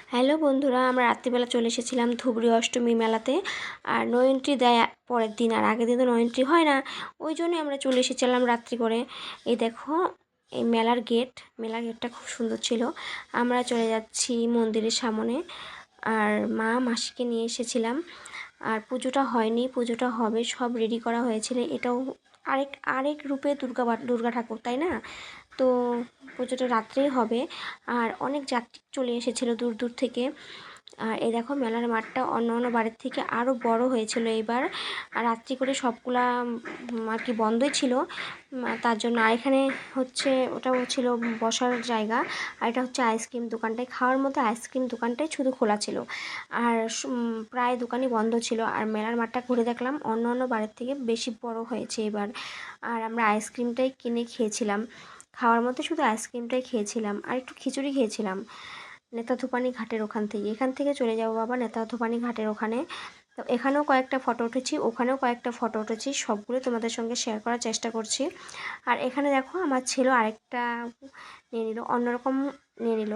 Hello বন্ধুরা, আমরা রাত্রিবেলা চলে এসেছিলাম ধুবড়ি অষ্টমী মেলাতে। আর নো এন্ট্রি দেয় পরের দিন, আর আগের দিন তো নো এন্ট্রি হয় না, ওই জন্যই আমরা চলে এসেছিলাম রাত্রি করে। এই দেখো, এই মেলার গেটটা খুব সুন্দর ছিল। আমরা চলে যাচ্ছি মন্দিরের সামনে, আর মা মাসিকে নিয়ে এসেছিলাম। আর পুজোটা হয়নি, পুজোটা হবে, সব রেডি করা হয়েছিল। এটাও আরেক রূপে দুর্গা ঠাকুর, তাই না? তো পুজোটা রাত্রেই হবে। আর অনেক যাত্রী চলে এসেছিলো দূর দূর থেকে। আর এই দেখো, মেলার মাঠটা অন্য বাড়ির থেকে আরও বড় হয়েছিল এইবার। আর রাত্রি করে সবগুলা আর কি বন্ধই ছিল, তার জন্য। আর এখানে হচ্ছে, ওটাও ছিল বসার জায়গা। আর এটা হচ্ছে আইসক্রিম দোকানটায়, খাওয়ার মধ্যে আইসক্রিম দোকানটাই শুধু খোলা ছিল, আর প্রায় দোকানই বন্ধ ছিল। আর মেলার মাঠটা ঘুরে দেখলাম অন্য বাড়ির থেকে বেশি বড় হয়েছে এবার। আর আমরা আইসক্রিমটাই কিনে খেয়েছিলাম, খাওয়ার মধ্যে শুধু আইসক্রিমটাই খেয়েছিলাম, আর একটু খিচুড়ি খেয়েছিলাম নেতাধুপানি ঘাটের এখান থেকে চলে যাবো বাবা নেতাধুপানি ঘাটের ওখানে। তো এখানেও কয়েকটা ফটো উঠেছি, ওখানেও কয়েকটা ফটো উঠেছি, সবগুলো তোমাদের সঙ্গে শেয়ার করার চেষ্টা করছি। আর এখানে দেখো, আমার ছিল আরেকটা নিয়ে নিল, অন্যরকম নিয়ে নিল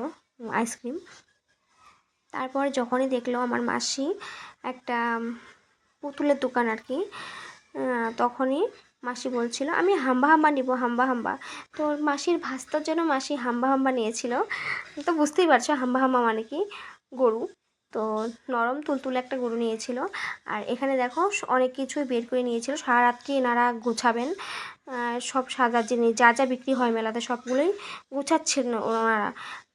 আইসক্রিম। তারপর যখনই দেখলো আমার মাসি একটা পুতুলের দোকান আর কি, তখনই মাসি বলছিল আমি হাম্বা নিব, হাম্বা। তো মাসির ভাস্তার জন্য মাসি হাম্বা নিয়েছিল। তো বুঝতেই পারছো হাম্বা মানে কি, গরু। তো নরম তুলতুলে একটা গরু নিয়েছিল। আর এখানে দেখো অনেক কিছুই বের করে নিয়েছিল, সারা রাত্রি এনারা গুছাবেন। সব সাজার জিনিস যা যা বিক্রি হয় মেলাতে সবগুলোই গুছাচ্ছেন ওনারা।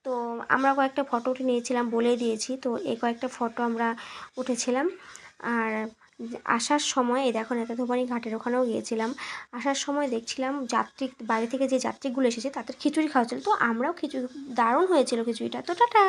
তো আমরা কয়েকটা ফটো উঠে নিয়েছিলাম, বলে দিয়েছি। তো এই কয়েকটা ফটো আমরা উঠেছিলাম। আর আসার সময় এই দেখো, নেতাধুপানি ঘাটের ওখানেও গিয়েছিলাম। আসার সময় দেখছিলাম বাড়ি থেকে যে যাত্রীগুলো এসেছে তাদের খিচুড়ি খাওয়া ছিল, তো আমরাও খিচুড়ি, দারুণ হয়েছিল খিচুড়িটা। তো টাটা।